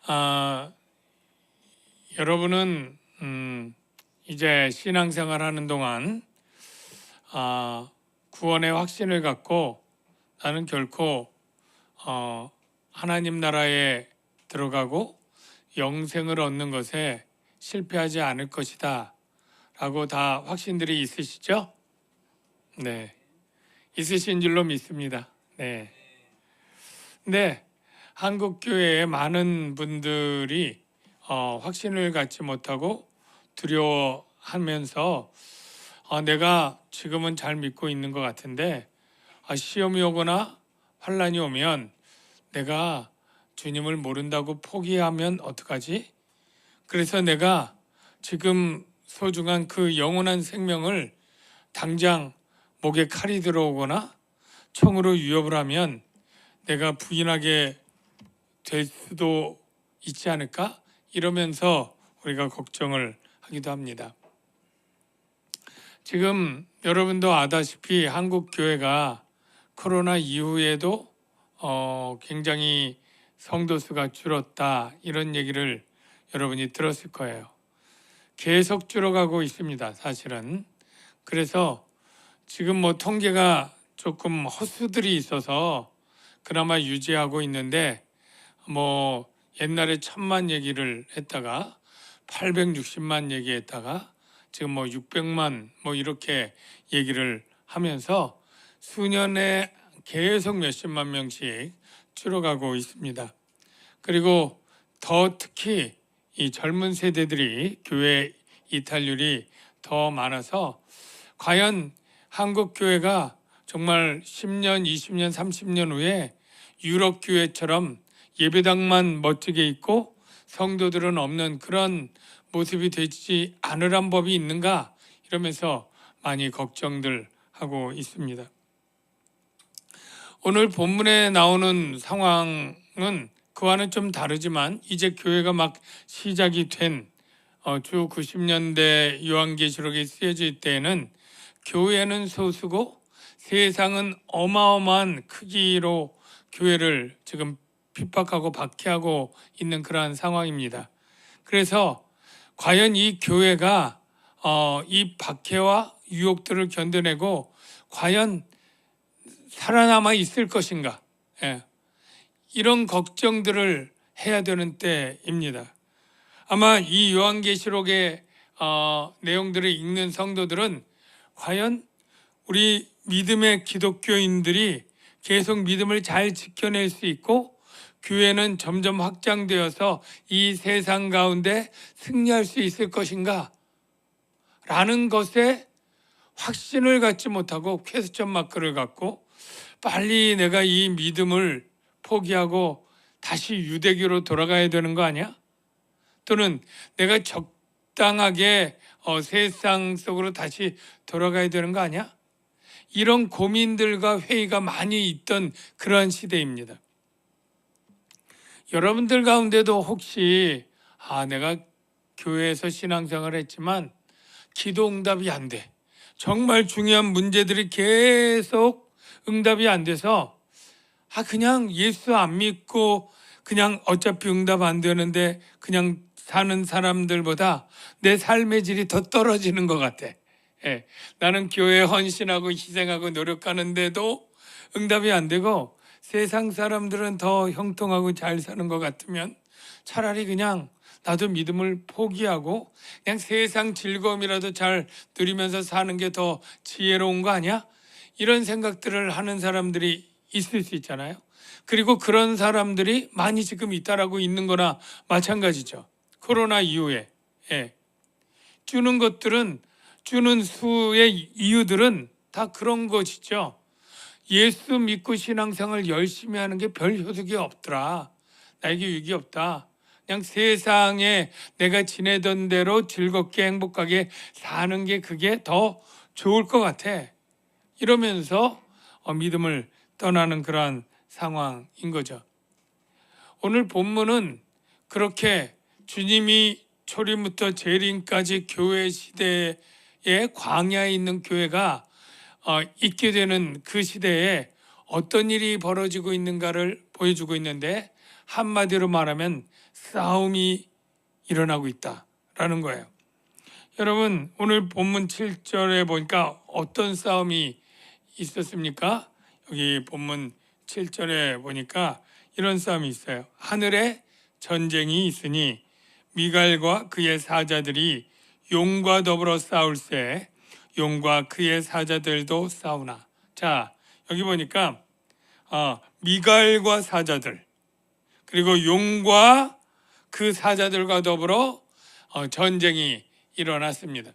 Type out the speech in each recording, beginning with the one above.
아, 여러분은 이제 신앙생활 하는 동안 구원의 확신을 갖고 나는 결코 하나님 나라에 들어가고 영생을 얻는 것에 실패하지 않을 것이다 라고 다 확신들이 있으시죠? 네, 있으신 줄로 믿습니다. 네. 근데 한국 교회에 많은 분들이 확신을 갖지 못하고 두려워하면서 내가 지금은 잘 믿고 있는 것 같은데 시험이 오거나 환란이 오면 내가 주님을 모른다고 포기하면 어떡하지? 그래서 내가 지금 소중한 그 영원한 생명을 당장 목에 칼이 들어오거나 총으로 위협을 하면 내가 부인하게 될 수도 있지 않을까? 이러면서 우리가 걱정을 하기도 합니다. 지금 여러분도 아다시피 한국 교회가 코로나 이후에도 굉장히 성도 수가 줄었다 이런 얘기를 여러분이 들었을 거예요. 계속 줄어가고 있습니다. 사실은. 그래서 지금 통계가 조금 허수들이 있어서 그나마 유지하고 있는데 옛날에 1000만 얘기를 했다가 860만 얘기했다가 지금 600만 이렇게 얘기를 하면서 수년에 계속 몇십만 명씩 줄어가고 있습니다. 그리고 더 특히 이 젊은 세대들이 교회 이탈률이 더 많아서 과연 한국 교회가 정말 10년, 20년, 30년 후에 유럽 교회처럼 예배당만 멋지게 있고 성도들은 없는 그런 모습이 되지 않으란 법이 있는가 이러면서 많이 걱정들 하고 있습니다. 오늘 본문에 나오는 상황은 그와는 좀 다르지만 이제 교회가 막 시작이 된 주 90년대 요한계시록에 쓰여질 때에는 교회는 소수고 세상은 어마어마한 크기로 교회를 지금 핍박하고 박해하고 있는 그러한 상황입니다. 그래서 과연 이 교회가 이 박해와 유혹들을 견뎌내고 과연 살아남아 있을 것인가? 이런 걱정들을 해야 되는 때입니다. 아마 이 요한계시록의 내용들을 읽는 성도들은 과연 우리 믿음의 기독교인들이 계속 믿음을 잘 지켜낼 수 있고 교회는 점점 확장되어서 이 세상 가운데 승리할 수 있을 것인가? 라는 것에 확신을 갖지 못하고 퀘스천 마크를 갖고 빨리 내가 이 믿음을 포기하고 다시 유대교로 돌아가야 되는 거 아니야? 또는 내가 적당하게 세상 속으로 다시 돌아가야 되는 거 아니야? 이런 고민들과 회의가 많이 있던 그러한 시대입니다. 여러분들 가운데도 혹시 내가 교회에서 신앙생활을 했지만 기도 응답이 안 돼. 정말 중요한 문제들이 계속 응답이 안 돼서 그냥 예수 안 믿고 그냥 어차피 응답 안 되는데 그냥 사는 사람들보다 내 삶의 질이 더 떨어지는 것 같아. 나는 교회에 헌신하고 희생하고 노력하는데도 응답이 안 되고 세상 사람들은 더 형통하고 잘 사는 것 같으면 차라리 그냥 나도 믿음을 포기하고 그냥 세상 즐거움이라도 잘 누리면서 사는 게 더 지혜로운 거 아니야? 이런 생각들을 하는 사람들이 있을 수 있잖아요. 그리고 그런 사람들이 많이 지금 잇따르고 있는 거나 마찬가지죠. 코로나 이후에 주는 수의 이유들은 다 그런 것이죠. 예수 믿고 신앙생활 열심히 하는 게 별 효력이 없더라. 나에게 유익이 없다. 그냥 세상에 내가 지내던 대로 즐겁게 행복하게 사는 게 그게 더 좋을 것 같아. 이러면서 믿음을 떠나는 그러한 상황인 거죠. 오늘 본문은 그렇게 주님이 초림부터 재림까지 교회 시대에 광야에 있는 교회가 있게 되는 그 시대에 어떤 일이 벌어지고 있는가를 보여주고 있는데 한마디로 말하면 싸움이 일어나고 있다라는 거예요. 여러분 오늘 본문 7절에 보니까 어떤 싸움이 있었습니까? 여기 본문 7절에 보니까 이런 싸움이 있어요. 하늘에 전쟁이 있으니 미갈과 그의 사자들이 용과 더불어 싸울세 용과 그의 사자들도 싸우나. 자 여기 보니까 미갈과 사자들 그리고 용과 그 사자들과 더불어 전쟁이 일어났습니다.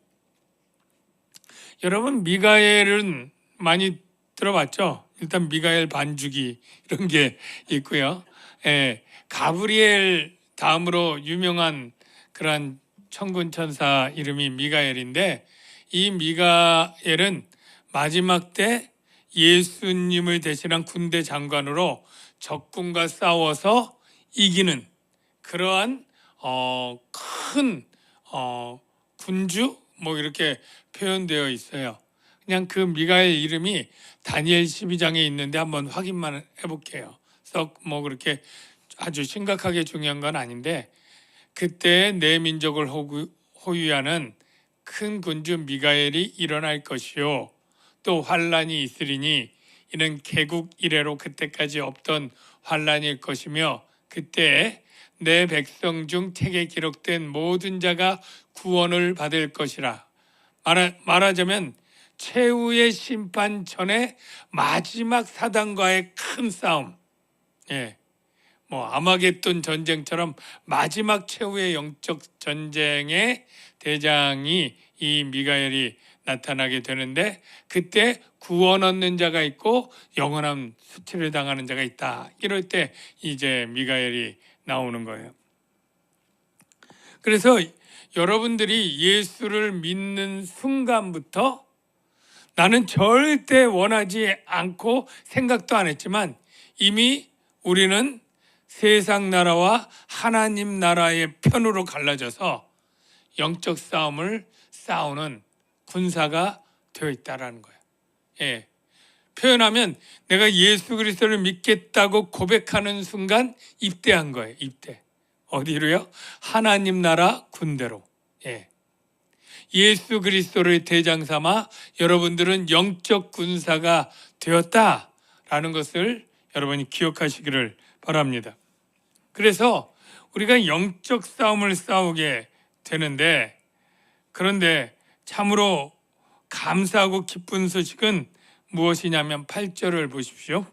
여러분 미가엘은 많이 들어봤죠? 일단 미가엘 반주기 이런 게 있고요. 가브리엘 다음으로 유명한 그런 천군 천사 이름이 미가엘인데 이 미가엘은 마지막 때 예수님을 대신한 군대 장관으로 적군과 싸워서 이기는 그러한 큰 군주 뭐 이렇게 표현되어 있어요. 그냥 그 미가엘 이름이 다니엘 12장에 있는데 한번 확인만 해볼게요. 썩 뭐 그렇게 아주 심각하게 중요한 건 아닌데 그때 내 민족을 호위하는 큰 군주 미가엘이 일어날 것이요 또 환란이 있으리니 이는 개국 이래로 그때까지 없던 환란일 것이며 그때 내 백성 중 책에 기록된 모든 자가 구원을 받을 것이라. 말하자면 최후의 심판 전에 마지막 사단과의 큰 싸움, 뭐 아마겟돈 전쟁처럼 마지막 최후의 영적 전쟁의 대장이 이 미가엘이 나타나게 되는데 그때 구원 얻는 자가 있고 영원한 수치를 당하는 자가 있다. 이럴 때 이제 미가엘이 나오는 거예요. 그래서 여러분들이 예수를 믿는 순간부터 나는 절대 원하지 않고 생각도 안 했지만 이미 우리는 세상 나라와 하나님 나라의 편으로 갈라져서 영적 싸움을 싸우는 군사가 되어 있다라는 거예요. 표현하면 내가 예수 그리스도를 믿겠다고 고백하는 순간 입대한 거예요. 입대. 어디로요? 하나님 나라 군대로. 예수 그리스도를 대장 삼아 여러분들은 영적 군사가 되었다라는 것을 여러분이 기억하시기를 바랍니다. 그래서 우리가 영적 싸움을 싸우게 되는데 그런데 참으로 감사하고 기쁜 소식은 무엇이냐면 8절을 보십시오.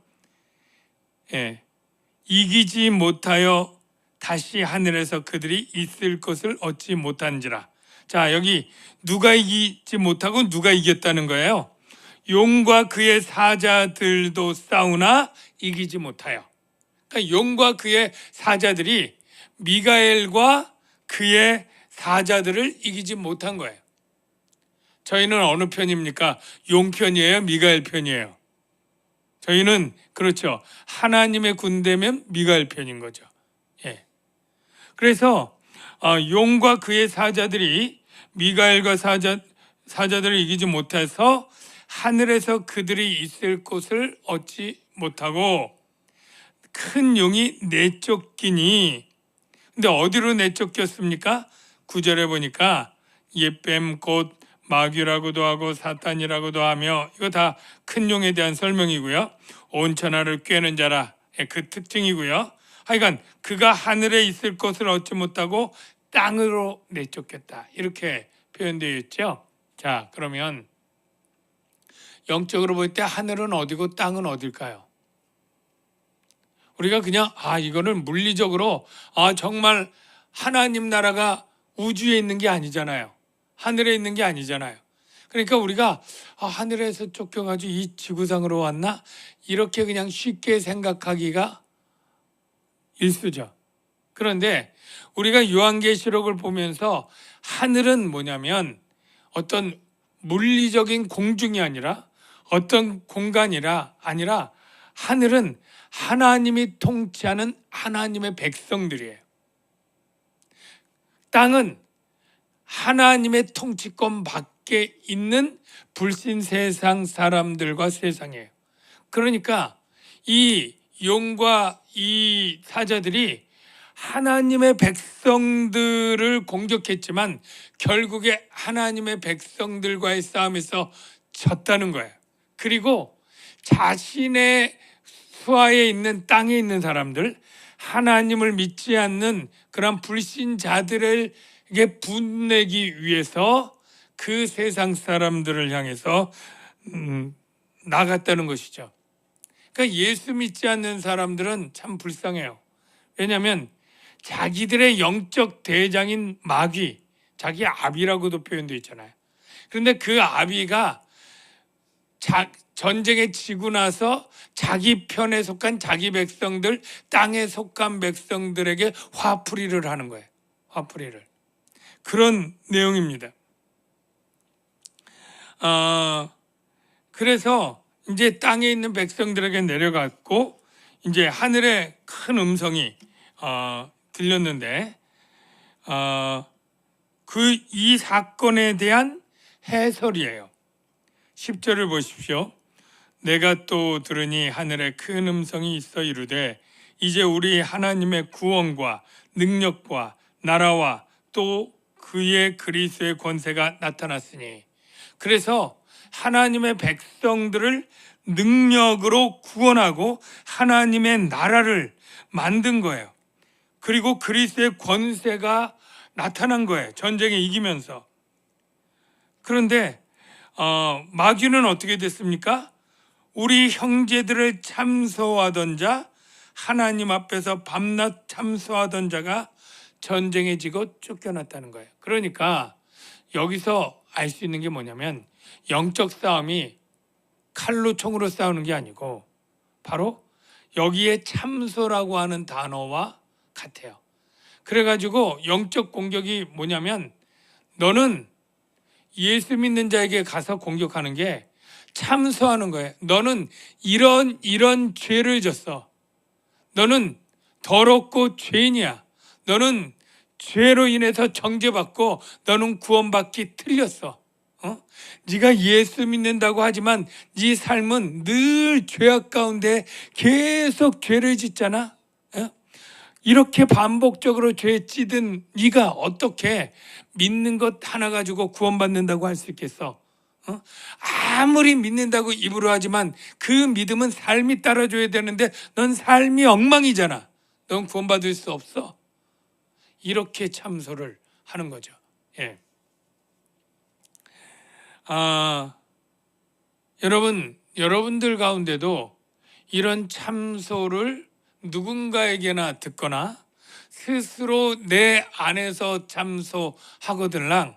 이기지 못하여 다시 하늘에서 그들이 있을 것을 얻지 못한지라. 자 여기 누가 이기지 못하고 누가 이겼다는 거예요. 용과 그의 사자들도 싸우나 이기지 못하여. 그러니까 용과 그의 사자들이 미가엘과 그의 사자들을 이기지 못한 거예요. 저희는 어느 편입니까? 용 편이에요? 미가엘 편이에요? 저희는 그렇죠. 하나님의 군대면 미가엘 편인 거죠. 그래서 용과 그의 사자들이 미가엘과 사자들을 이기지 못해서 하늘에서 그들이 있을 곳을 얻지 못하고 큰 용이 내쫓기니. 근데 어디로 내쫓겼습니까? 9절에 보니까 옛뱀 곧 마귀라고도 하고 사탄이라고도 하며 이거 다 큰 용에 대한 설명이고요. 온 천하를 꿰는 자라 그 특징이고요. 하여간 그가 하늘에 있을 것을 얻지 못하고 땅으로 내쫓겼다. 이렇게 표현되어 있죠. 자 그러면 영적으로 볼 때 하늘은 어디고 땅은 어딜까요? 우리가 그냥 이거를 물리적으로 정말 하나님 나라가 우주에 있는 게 아니잖아요. 하늘에 있는 게 아니잖아요. 그러니까 우리가 하늘에서 쫓겨가지고 이 지구상으로 왔나? 이렇게 그냥 쉽게 생각하기가 일수죠. 그런데 우리가 요한계시록을 보면서 하늘은 뭐냐면 어떤 물리적인 공중이 아니라 어떤 공간이라 아니라 하늘은 하나님이 통치하는 하나님의 백성들이에요. 땅은 하나님의 통치권 밖에 있는 불신 세상 사람들과 세상이에요. 그러니까 이 용과 이 사자들이 하나님의 백성들을 공격했지만 결국에 하나님의 백성들과의 싸움에서 졌다는 거예요. 그리고 자신의 수하에 있는 땅에 있는 사람들, 하나님을 믿지 않는 그런 불신자들에게 분내기 위해서 그 세상 사람들을 향해서 나갔다는 것이죠. 그러니까 예수 믿지 않는 사람들은 참 불쌍해요. 왜냐하면 자기들의 영적 대장인 마귀, 자기 아비라고도 표현되어 있잖아요. 그런데 그 아비가 전쟁에 지고 나서 자기 편에 속한 자기 백성들, 땅에 속한 백성들에게 화풀이를 하는 거예요. 화풀이를. 그런 내용입니다. 그래서 이제 땅에 있는 백성들에게 내려갔고 이제 하늘에 큰 음성이 들렸는데 이 사건에 대한 해설이에요. 10절을 보십시오. 내가 또 들으니 하늘에 큰 음성이 있어 이르되 이제 우리 하나님의 구원과 능력과 나라와 또 그의 그리스도의 권세가 나타났으니, 그래서 하나님의 백성들을 능력으로 구원하고 하나님의 나라를 만든 거예요. 그리고 그리스도의 권세가 나타난 거예요. 전쟁에 이기면서. 그런데 마귀는 어떻게 됐습니까? 우리 형제들을 참소하던 자, 하나님 앞에서 밤낮 참소하던 자가 전쟁에 지고 쫓겨났다는 거예요. 그러니까 여기서 알 수 있는 게 뭐냐면 영적 싸움이 칼로 총으로 싸우는 게 아니고 바로 여기에 참소라고 하는 단어와 같아요. 그래가지고 영적 공격이 뭐냐면 너는 예수 믿는 자에게 가서 공격하는 게 참소하는 거예요. 너는 이런 죄를 졌어. 너는 더럽고 죄인이야. 너는 죄로 인해서 정죄받고 너는 구원받기 틀렸어. 네가 예수 믿는다고 하지만 네 삶은 늘 죄악 가운데 계속 죄를 짓잖아. 이렇게 반복적으로 죄 찌든 네가 어떻게 믿는 것 하나 가지고 구원받는다고 할 수 있겠어? 아무리 믿는다고 입으로 하지만 그 믿음은 삶이 따라줘야 되는데 넌 삶이 엉망이잖아. 넌 구원받을 수 없어. 이렇게 참소를 하는 거죠. 예. 여러분들 가운데도 이런 참소를 누군가에게나 듣거나 스스로 내 안에서 참소하거들랑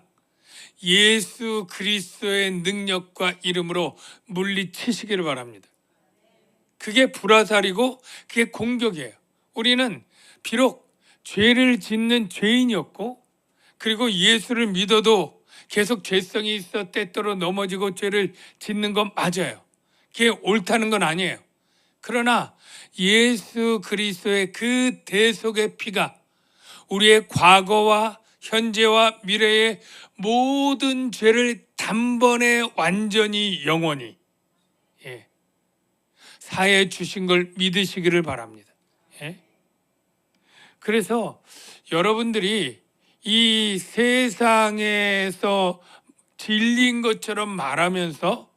예수 그리스도의 능력과 이름으로 물리치시기를 바랍니다. 그게 불화살이고 그게 공격이에요. 우리는 비록 죄를 짓는 죄인이었고 그리고 예수를 믿어도 계속 죄성이 있어 때때로 넘어지고 죄를 짓는 건 맞아요. 그게 옳다는 건 아니에요. 그러나 예수 그리스도의 그 대속의 피가 우리의 과거와 현재와 미래의 모든 죄를 단번에 완전히 영원히 사해 주신 걸 믿으시기를 바랍니다. 그래서 여러분들이 이 세상에서 진리인 것처럼 말하면서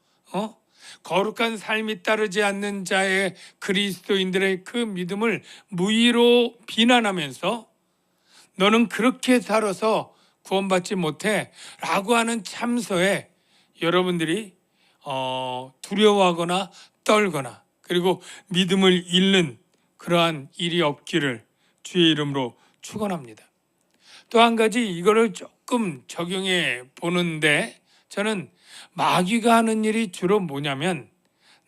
거룩한 삶이 따르지 않는 자의 그리스도인들의 그 믿음을 무의로 비난하면서 너는 그렇게 살아서 구원받지 못해 라고 하는 참소에 여러분들이 두려워하거나 떨거나 그리고 믿음을 잃는 그러한 일이 없기를 주의 이름으로 축원합니다. 또 한 가지 이거를 조금 적용해 보는데 저는 마귀가 하는 일이 주로 뭐냐면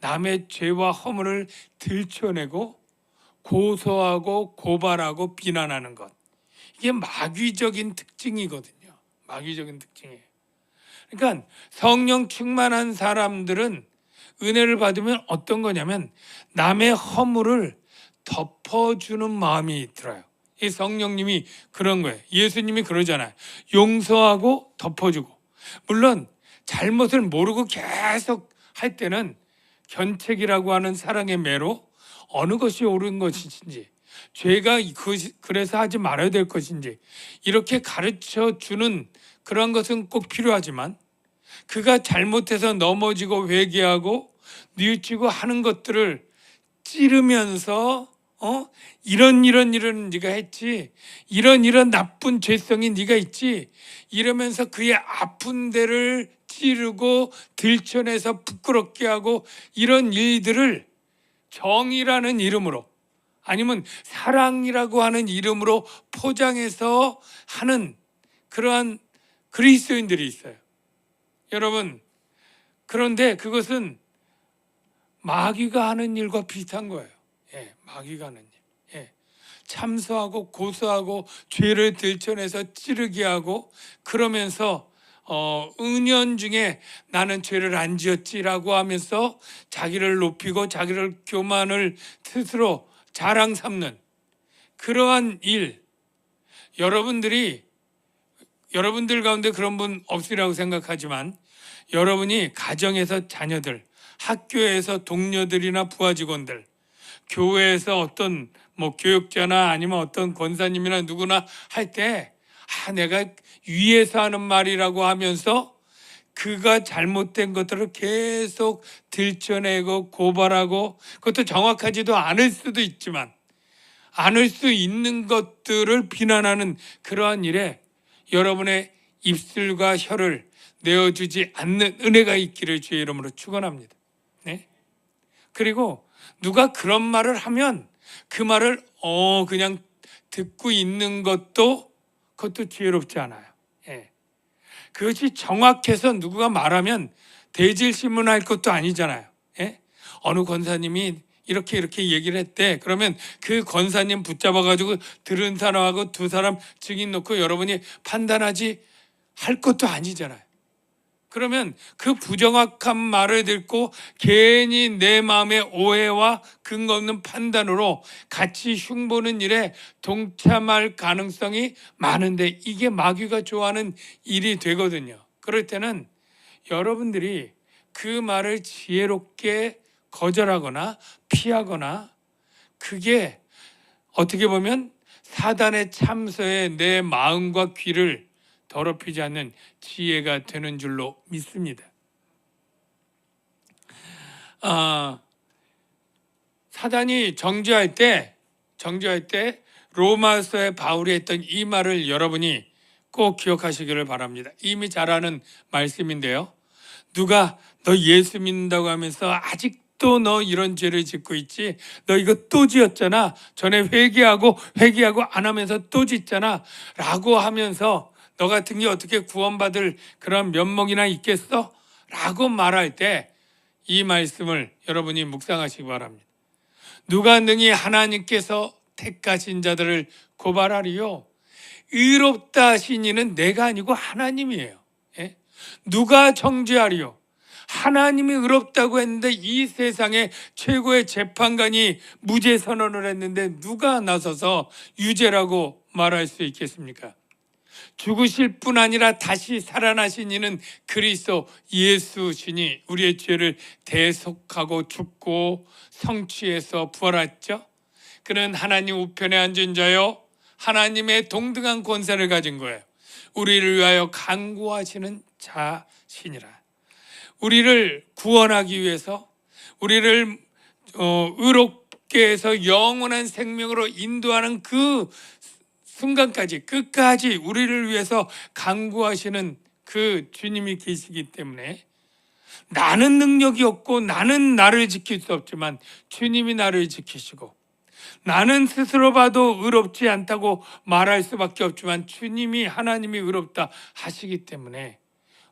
남의 죄와 허물을 들춰내고 고소하고 고발하고 비난하는 것. 이게 마귀적인 특징이거든요. 마귀적인 특징이에요. 그러니까 성령 충만한 사람들은 은혜를 받으면 어떤 거냐면 남의 허물을 덮어주는 마음이 들어요. 이 성령님이 그런 거예요. 예수님이 그러잖아요. 용서하고 덮어주고. 물론 잘못을 모르고 계속 할 때는 견책이라고 하는 사랑의 매로 어느 것이 옳은 것인지, 죄가 그래서 하지 말아야 될 것인지 이렇게 가르쳐 주는 그런 것은 꼭 필요하지만, 그가 잘못해서 넘어지고 회개하고 뉘우치고 하는 것들을 찌르면서 이런 네가 했지, 이런 나쁜 죄성이 네가 있지, 이러면서 그의 아픈 데를 찌르고 들춰내서 부끄럽게 하고, 이런 일들을 정의라는 이름으로 아니면 사랑이라고 하는 이름으로 포장해서 하는 그러한 그리스도인들이 있어요. 여러분, 그런데 그것은 마귀가 하는 일과 비슷한 거예요. 마귀가 하는 일. 참소하고 고소하고 죄를 들춰내서 찌르게 하고, 그러면서 은연중에 나는 죄를 안 지었지라고 하면서 자기를 높이고 자기를 교만을 스스로 자랑 삼는 그러한 일, 여러분들 가운데 그런 분 없으리라고 생각하지만, 여러분이 가정에서 자녀들, 학교에서 동료들이나 부하 직원들, 교회에서 어떤 교육자나 아니면 어떤 권사님이나 누구나 할 때, 내가 위에서 하는 말이라고 하면서 그가 잘못된 것들을 계속 들춰내고 고발하고, 그것도 정확하지도 않을 수도 있지만 않을 수 있는 것들을 비난하는 그러한 일에 여러분의 입술과 혀를 내어주지 않는 은혜가 있기를 주의 이름으로 축원합니다. 네? 그리고 누가 그런 말을 하면 그 말을 그냥 듣고 있는 그것도 지혜롭지 않아요. 그것이 정확해서 누구가 말하면 대질신문할 것도 아니잖아요. 어느 권사님이 이렇게 얘기를 했대. 그러면 그 권사님 붙잡아가지고 들은 사람하고 두 사람 증인 놓고 여러분이 판단하지 할 것도 아니잖아요. 그러면 그 부정확한 말을 듣고 괜히 내 마음의 오해와 근거 없는 판단으로 같이 흉보는 일에 동참할 가능성이 많은데, 이게 마귀가 좋아하는 일이 되거든요. 그럴 때는 여러분들이 그 말을 지혜롭게 거절하거나 피하거나, 그게 어떻게 보면 사단의 참소에 내 마음과 귀를 더럽히지 않는 지혜가 되는 줄로 믿습니다. 사단이 정죄할 때 로마서에 바울이 했던 이 말을 여러분이 꼭 기억하시기를 바랍니다. 이미 잘 아는 말씀인데요. 누가 너 예수 믿는다고 하면서 아직도 너 이런 죄를 짓고 있지, 너 이거 또 지었잖아, 전에 회개하고 안 하면서 또 짓잖아 라고 하면서 너 같은 게 어떻게 구원받을 그런 면목이나 있겠어? 라고 말할 때 이 말씀을 여러분이 묵상하시기 바랍니다. 누가 능히 하나님께서 택하신 자들을 고발하리요? 의롭다 하신 이는 내가 아니고 하나님이에요. 누가 정죄하리요? 하나님이 의롭다고 했는데 이 세상의 최고의 재판관이 무죄 선언을 했는데 누가 나서서 유죄라고 말할 수 있겠습니까? 죽으실 뿐 아니라 다시 살아나신 이는 그리스도 예수시니 우리의 죄를 대속하고 죽고 성취해서 부활했죠. 그는 하나님 우편에 앉은 자요, 하나님의 동등한 권세를 가진 거예요. 우리를 위하여 간구하시는 자시니라. 우리를 구원하기 위해서, 우리를 의롭게 해서 영원한 생명으로 인도하는 그 순간까지, 끝까지 우리를 위해서 간구하시는 그 주님이 계시기 때문에, 나는 능력이 없고 나는 나를 지킬 수 없지만 주님이 나를 지키시고, 나는 스스로 봐도 의롭지 않다고 말할 수밖에 없지만 주님이, 하나님이 의롭다 하시기 때문에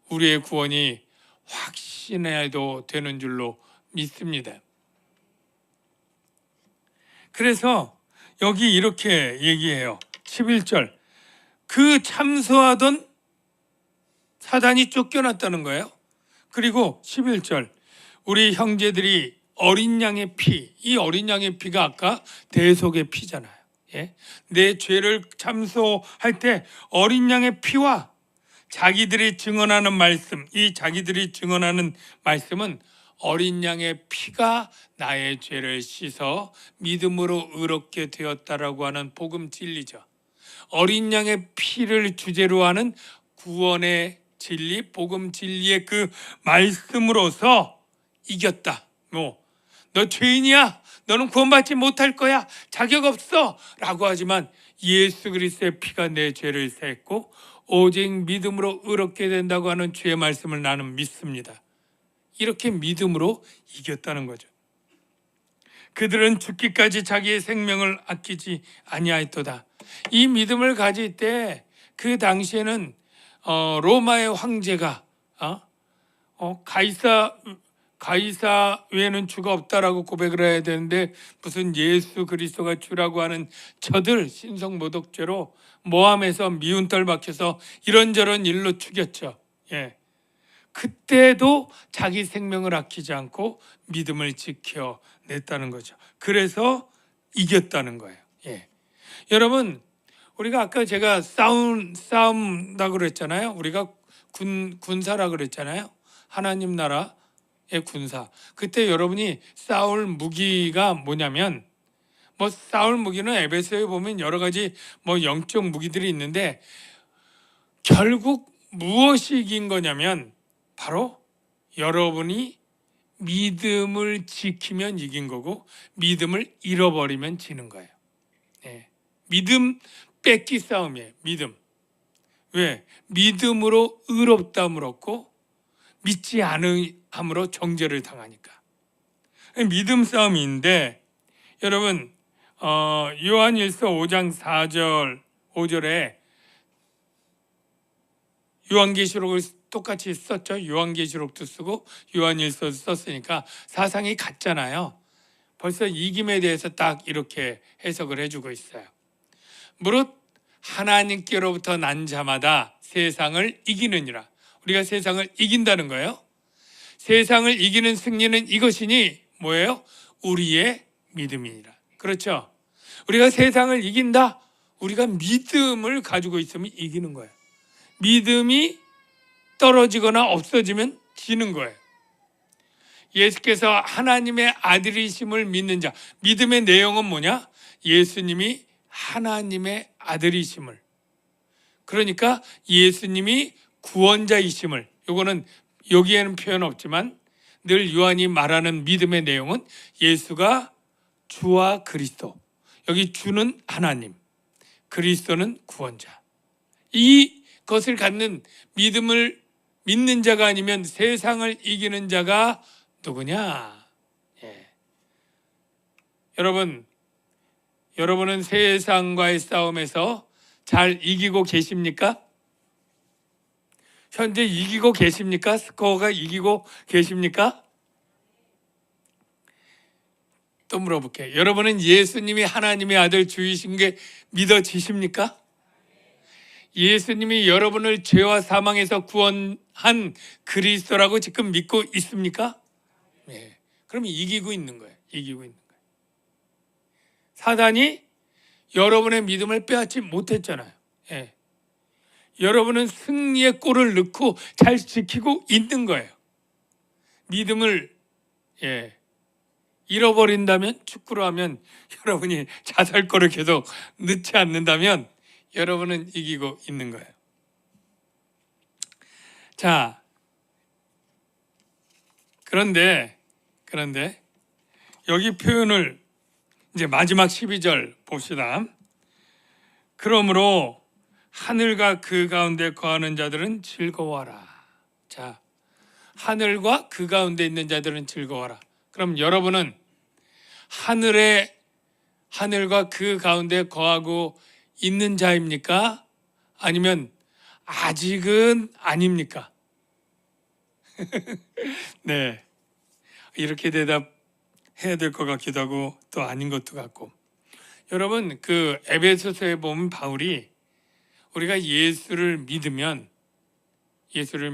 우리의 구원이 확신해도 되는 줄로 믿습니다. 그래서 여기 이렇게 얘기해요. 11절, 그 참소하던 사단이 쫓겨났다는 거예요. 그리고 11절, 우리 형제들이 어린 양의 피, 이 어린 양의 피가 아까 대속의 피잖아요. 내 죄를 참소할 때 어린 양의 피와 자기들이 증언하는 말씀, 이 자기들이 증언하는 말씀은 어린 양의 피가 나의 죄를 씻어 믿음으로 의롭게 되었다라고 하는 복음 진리죠. 어린 양의 피를 주제로 하는 구원의 진리, 복음 진리의 그 말씀으로서 이겼다. 너 죄인이야. 너는 구원받지 못할 거야. 자격 없어. 라고 하지만 예수 그리스도의 피가 내 죄를 샜고 오직 믿음으로 의롭게 된다고 하는 주의 말씀을 나는 믿습니다. 이렇게 믿음으로 이겼다는 거죠. 그들은 죽기까지 자기의 생명을 아끼지 아니하였도다. 이 믿음을 가질 때 그 당시에는 로마의 황제가 가이사 외에는 주가 없다라고 고백을 해야 되는데 무슨 예수 그리스도가 주라고 하는 저들 신성모독죄로 모함해서 미운털 박혀서 이런저런 일로 죽였죠. 그때도 자기 생명을 아끼지 않고 믿음을 지켜냈다는 거죠. 그래서 이겼다는 거예요. 여러분, 우리가 아까 제가 싸움다고 그랬잖아요. 우리가 군사라 그랬잖아요. 하나님 나라의 군사. 그때 여러분이 싸울 무기가 뭐냐면 싸울 무기는 에베소에 보면 여러 가지 영적 무기들이 있는데 결국 무엇이 이긴 거냐면 바로 여러분이 믿음을 지키면 이긴 거고 믿음을 잃어버리면 지는 거예요. 믿음 뺏기 싸움이에요. 믿음. 왜? 믿음으로 의롭다함을 얻고 믿지 않음으로 정죄를 당하니까. 믿음 싸움인데 여러분 요한일서 5장 4절 5절에 요한계시록을 똑같이 썼죠. 요한계시록도 쓰고 요한일서도 썼으니까 사상이 같잖아요. 벌써 이김에 대해서 딱 이렇게 해석을 해주고 있어요. 무릇 하나님께로부터 난 자마다 세상을 이기느니라. 우리가 세상을 이긴다는 거예요. 세상을 이기는 승리는 이것이니 뭐예요? 우리의 믿음이니라. 그렇죠? 우리가 세상을 이긴다. 우리가 믿음을 가지고 있으면 이기는 거예요. 믿음이 떨어지거나 없어지면 지는 거예요. 예수께서 하나님의 아들이심을 믿는 자. 믿음의 내용은 뭐냐? 예수님이 하나님의 아들이심을. 그러니까 예수님이 구원자이심을. 요거는 여기에는 표현 없지만 늘 요한이 말하는 믿음의 내용은 예수가 주와 그리스도. 여기 주는 하나님, 그리스도는 구원자. 이것을 갖는 믿음을 믿는 자가 아니면 세상을 이기는 자가 누구냐? 여러분은 세상과의 싸움에서 잘 이기고 계십니까? 현재 이기고 계십니까? 스코어가 이기고 계십니까? 또 물어볼게요. 여러분은 예수님이 하나님의 아들 주이신 게 믿어지십니까? 예수님이 여러분을 죄와 사망에서 구원한 그리스도라고 지금 믿고 있습니까? 그럼 이기고 있는 거예요. 이기고 있는 거예요. 사단이 여러분의 믿음을 빼앗지 못했잖아요. 여러분은 승리의 골을 넣고 잘 지키고 있는 거예요. 믿음을 잃어버린다면, 축구로 하면 여러분이 자살골을 계속 넣지 않는다면 여러분은 이기고 있는 거예요. 자, 그런데 여기 표현을 이제 마지막 12절 봅시다. 그러므로 하늘과 그 가운데 거하는 자들은 즐거워하라. 자, 하늘과 그 가운데 있는 자들은 즐거워하라. 그럼 여러분은 하늘과 그 가운데 거하고 있는 자입니까? 아니면 아직은 아닙니까? 네, 이렇게 대답해야 될 것 같기도 하고 또 아닌 것도 같고. 여러분, 그 에베소서에 보면 바울이 우리가 예수를 믿으면 예수를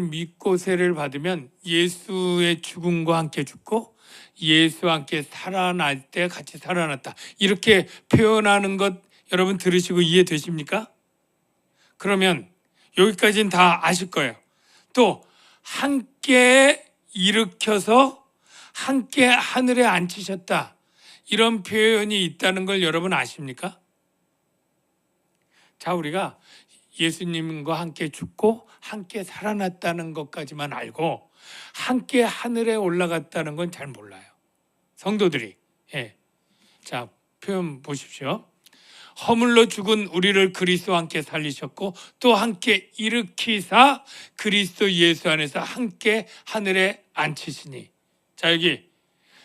믿고 세례를 받으면 예수의 죽음과 함께 죽고 예수와 함께 살아날 때 같이 살아났다. 이렇게 표현하는 것 여러분 들으시고 이해되십니까? 그러면 여기까지는 다 아실 거예요. 또 함께 일으켜서 함께 하늘에 앉히셨다. 이런 표현이 있다는 걸 여러분 아십니까? 자, 우리가 예수님과 함께 죽고 함께 살아났다는 것까지만 알고 함께 하늘에 올라갔다는 건 잘 몰라요. 성도들이. 예. 자, 표현 보십시오. 허물로 죽은 우리를 그리스도와 함께 살리셨고 또 함께 일으키사 그리스도 예수 안에서 함께 하늘에 앉히시니. 자, 여기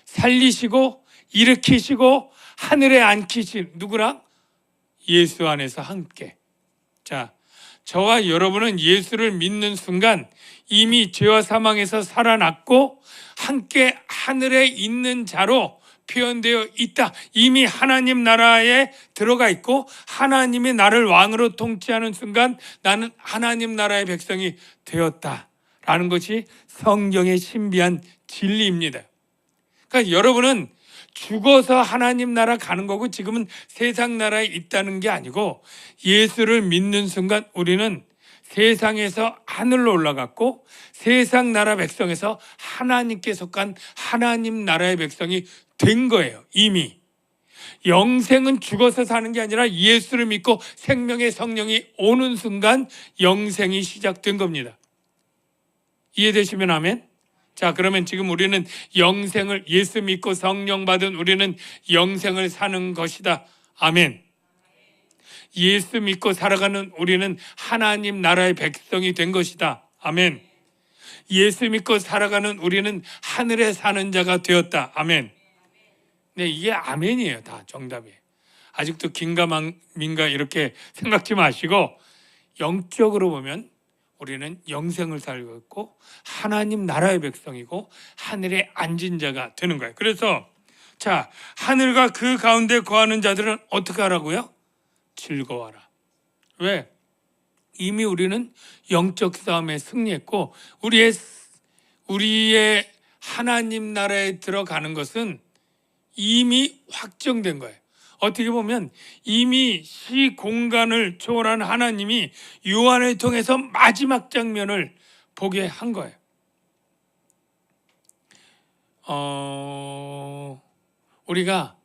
살리시고 일으키시고 하늘에 앉히신 누구랑? 예수 안에서 함께. 자, 저와 여러분은 예수를 믿는 순간 이미 죄와 사망에서 살아났고 함께 하늘에 있는 자로 표현되어 있다. 이미 하나님 나라에 들어가 있고 하나님이 나를 왕으로 통치하는 순간 나는 하나님 나라의 백성이 되었다라는 것이 성경의 신비한 진리입니다. 그러니까 여러분은 죽어서 하나님 나라 가는 거고 지금은 세상 나라에 있다는 게 아니고 예수를 믿는 순간 우리는 세상에서 하늘로 올라갔고 세상 나라 백성에서 하나님께 속한 하나님 나라의 백성이 된 거예요. 이미 영생은 죽어서 사는 게 아니라 예수를 믿고 생명의 성령이 오는 순간 영생이 시작된 겁니다. 이해되시면 아멘? 자, 그러면 지금 우리는 영생을 예수 믿고 성령 받은 우리는 영생을 사는 것이다. 아멘. 예수 믿고 살아가는 우리는 하나님 나라의 백성이 된 것이다. 아멘. 예수 믿고 살아가는 우리는 하늘에 사는 자가 되었다. 아멘. 네, 이게 아멘이에요. 다 정답이에요. 아직도 긴가민가 이렇게 생각지 마시고 영적으로 보면 우리는 영생을 살고 있고 하나님 나라의 백성이고 하늘에 앉은 자가 되는 거예요. 그래서 자, 하늘과 그 가운데 거하는 자들은 어떻게 하라고요? 즐거워하라. 왜? 이미 우리는 영적 싸움에 승리했고 우리의 하나님 나라에 들어가는 것은 이미 확정된 거예요. 어떻게 보면 이미 시공간을 초월한 하나님이 요한을 통해서 마지막 장면을 보게 한 거예요. 우리가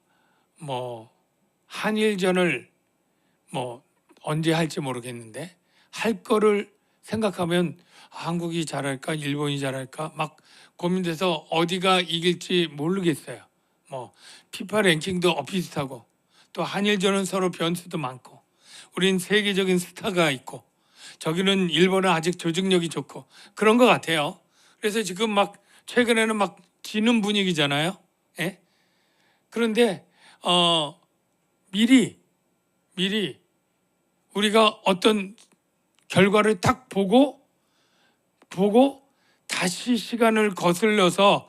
한일전을 언제 할지 모르겠는데 할 거를 생각하면 한국이 잘할까 일본이 잘할까 막 고민돼서 어디가 이길지 모르겠어요. 피파 랭킹도 비슷하고 또 한일전은 서로 변수도 많고 우린 세계적인 스타가 있고 저기는 일본은 아직 조직력이 좋고 그런 것 같아요. 그래서 지금 최근에는 지는 분위기잖아요. 예? 그런데 미리 우리가 어떤 결과를 딱 보고 다시 시간을 거슬러서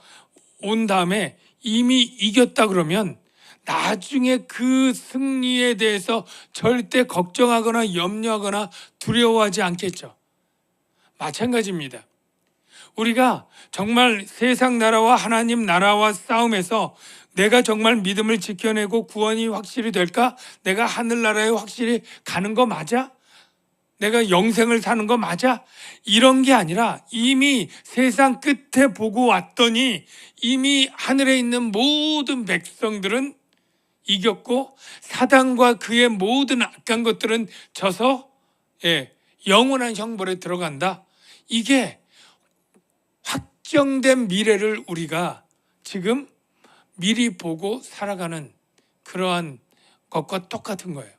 온 다음에 이미 이겼다 그러면 나중에 그 승리에 대해서 절대 걱정하거나 염려하거나 두려워하지 않겠죠. 마찬가지입니다. 우리가 정말 세상 나라와 하나님 나라와 싸움에서 내가 정말 믿음을 지켜내고 구원이 확실히 될까? 내가 하늘나라에 확실히 가는 거 맞아? 내가 영생을 사는 거 맞아? 이런 게 아니라 이미 세상 끝에 보고 왔더니 이미 하늘에 있는 모든 백성들은 이겼고 사단과 그의 모든 악한 것들은 져서 영원한 형벌에 들어간다. 이게 확정된 미래를 우리가 지금 미리 보고 살아가는 그러한 것과 똑같은 거예요.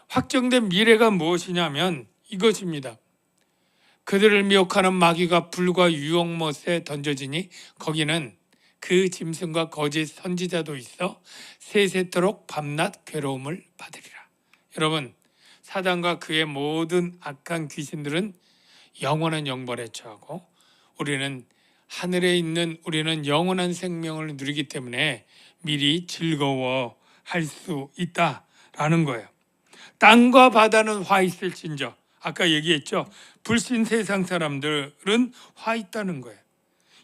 확정된 미래가 무엇이냐면 이것입니다. 그들을 미혹하는 마귀가 불과 유혹못에 던져지니 거기는 그 짐승과 거짓 선지자도 있어 세세토록 밤낮 괴로움을 받으리라. 여러분, 사단과 그의 모든 악한 귀신들은 영원한 영벌에 처하고 우리는 하늘에 있는 우리는 영원한 생명을 누리기 때문에 미리 즐거워할 수 있다라는 거예요. 땅과 바다는 화 있을진저, 아까 얘기했죠. 불신 세상 사람들은 화 있다는 거예요.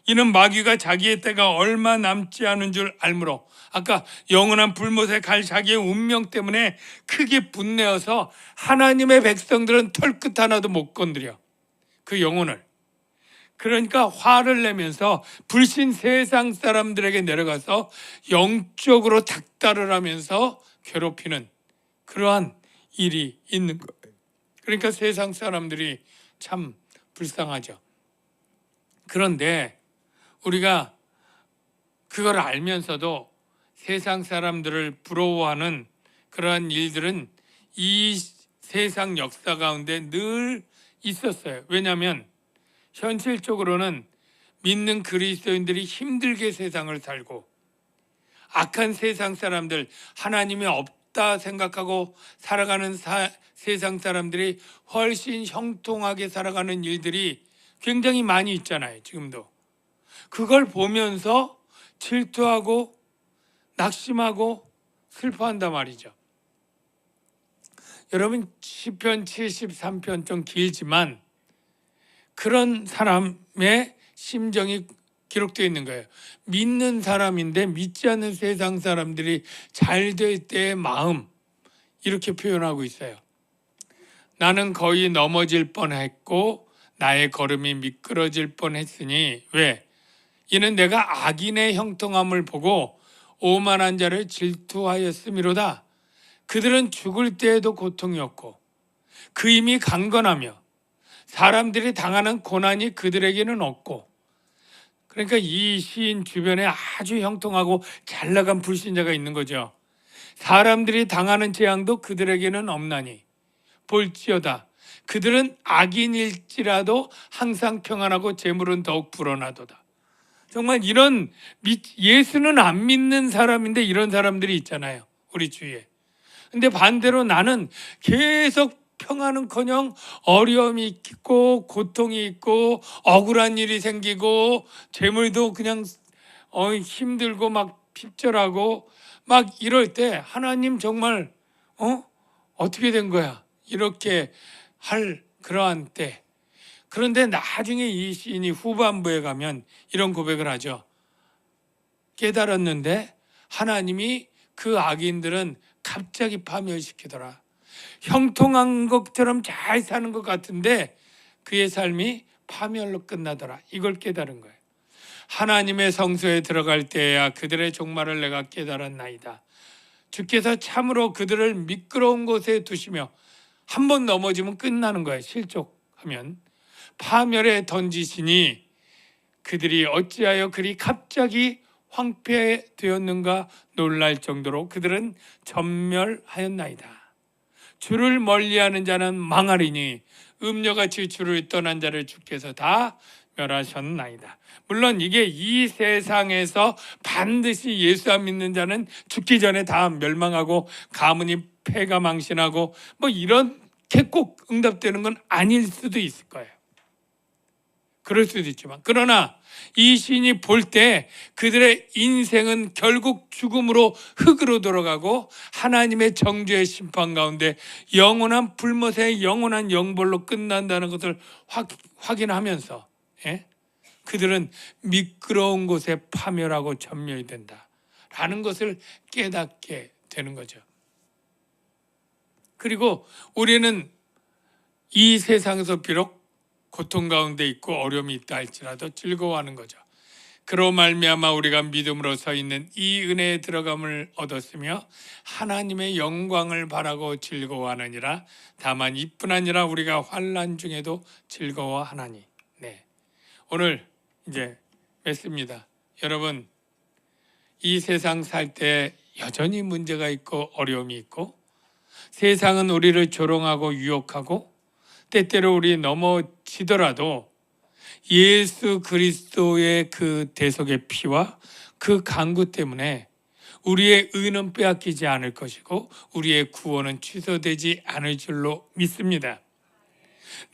이는 마귀가 자기의 때가 얼마 남지 않은 줄 알므로 아까 영원한 불못에 갈 자기의 운명 때문에 크게 분내어서 하나님의 백성들은 털끝 하나도 못 건드려. 그 영혼을. 그러니까 화를 내면서 불신 세상 사람들에게 내려가서 영적으로 닥달을 하면서 괴롭히는 그러한 일이 있는 거예요. 그러니까 세상 사람들이 참 불쌍하죠. 그런데 우리가 그걸 알면서도 세상 사람들을 부러워하는 그러한 일들은 이 세상 역사 가운데 늘 있었어요. 왜냐하면 현실적으로는 믿는 그리스도인들이 힘들게 세상을 살고 악한 세상 사람들, 하나님이 없다 생각하고 살아가는 세상 사람들이 훨씬 형통하게 살아가는 일들이 굉장히 많이 있잖아요. 지금도. 그걸 보면서 질투하고 낙심하고 슬퍼한단 말이죠. 여러분 시편 73편 좀 길지만 그런 사람의 심정이 기록되어 있는 거예요. 믿는 사람인데 믿지 않는 세상 사람들이 잘 될 때의 마음, 이렇게 표현하고 있어요. 나는 거의 넘어질 뻔했고 나의 걸음이 미끄러질 뻔했으니 왜? 이는 내가 악인의 형통함을 보고 오만한 자를 질투하였음이로다. 그들은 죽을 때에도 고통이 없고 그 힘이 강건하며 사람들이 당하는 고난이 그들에게는 없고. 그러니까 이 시인 주변에 아주 형통하고 잘 나간 불신자가 있는 거죠. 사람들이 당하는 재앙도 그들에게는 없나니 볼지어다 그들은 악인일지라도 항상 평안하고 재물은 더욱 불어나도다. 정말 이런 예수는 안 믿는 사람인데 이런 사람들이 있잖아요, 우리 주위에. 근데 반대로 나는 계속 평안은커녕 어려움이 있고 고통이 있고 억울한 일이 생기고 재물도 그냥 힘들고 막 핍절하고 막 이럴 때 하나님 정말 어떻게 된 거야? 이렇게 할 그러한 때. 그런데 나중에 이 시인이 후반부에 가면 이런 고백을 하죠. 깨달았는데 하나님이 그 악인들은 갑자기 파멸시키더라. 형통한 것처럼 잘 사는 것 같은데 그의 삶이 파멸로 끝나더라. 이걸 깨달은 거예요. 하나님의 성소에 들어갈 때야 그들의 종말을 내가 깨달았나이다. 주께서 참으로 그들을 미끄러운 곳에 두시며 한 번 넘어지면 끝나는 거예요. 실족하면 파멸에 던지시니 그들이 어찌하여 그리 갑자기 황폐되었는가 놀랄 정도로 그들은 전멸하였나이다. 주를 멀리하는 자는 망하리니 음녀같이 주를 떠난 자를 주께서 다 멸하셨나이다. 물론 이게 이 세상에서 반드시 예수 안 믿는 자는 죽기 전에 다 멸망하고 가문이 폐가 망신하고 뭐 이렇게 꼭 응답되는 건 아닐 수도 있을 거예요. 그럴 수도 있지만 그러나 이 시인이 볼 때 그들의 인생은 결국 죽음으로 흙으로 돌아가고 하나님의 정죄의 심판 가운데 영원한 불못의 영원한 영벌로 끝난다는 것을 확인하면서 그들은 미끄러운 곳에 파멸하고 전멸이 된다라는 것을 깨닫게 되는 거죠. 그리고 우리는 이 세상에서 비록 고통 가운데 있고 어려움이 있다 할지라도 즐거워하는 거죠. 그로 말미암아 우리가 믿음으로 서 있는 이 은혜에 들어감을 얻었으며 하나님의 영광을 바라고 즐거워하느니라. 다만 이뿐 아니라 우리가 환난 중에도 즐거워하나니. 네, 오늘 이제 맺습니다. 여러분, 이 세상 살 때 여전히 문제가 있고 어려움이 있고 세상은 우리를 조롱하고 유혹하고 때때로 우리 넘어지더라도 예수 그리스도의 그 대속의 피와 그 간구 때문에 우리의 의는 빼앗기지 않을 것이고 우리의 구원은 취소되지 않을 줄로 믿습니다.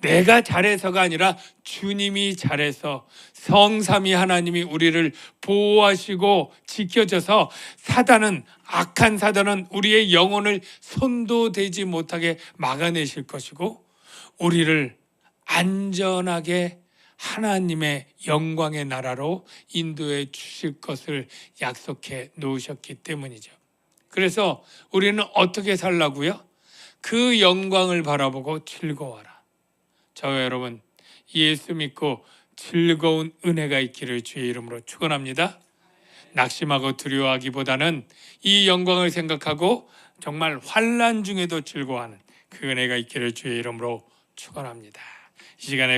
내가 잘해서가 아니라 주님이 잘해서 성삼위 하나님이 우리를 보호하시고 지켜줘서 악한 사단은 우리의 영혼을 손도 대지 못하게 막아내실 것이고 우리를 안전하게 하나님의 영광의 나라로 인도해 주실 것을 약속해 놓으셨기 때문이죠. 그래서 우리는 어떻게 살라고요? 그 영광을 바라보고 즐거워하라. 저와 여러분, 예수 믿고 즐거운 은혜가 있기를 주의 이름으로 축원합니다. 낙심하고 두려워하기보다는 이 영광을 생각하고 정말 환난 중에도 즐거워하는 그 은혜가 있기를 주의 이름으로 축원합니다. 이 시간에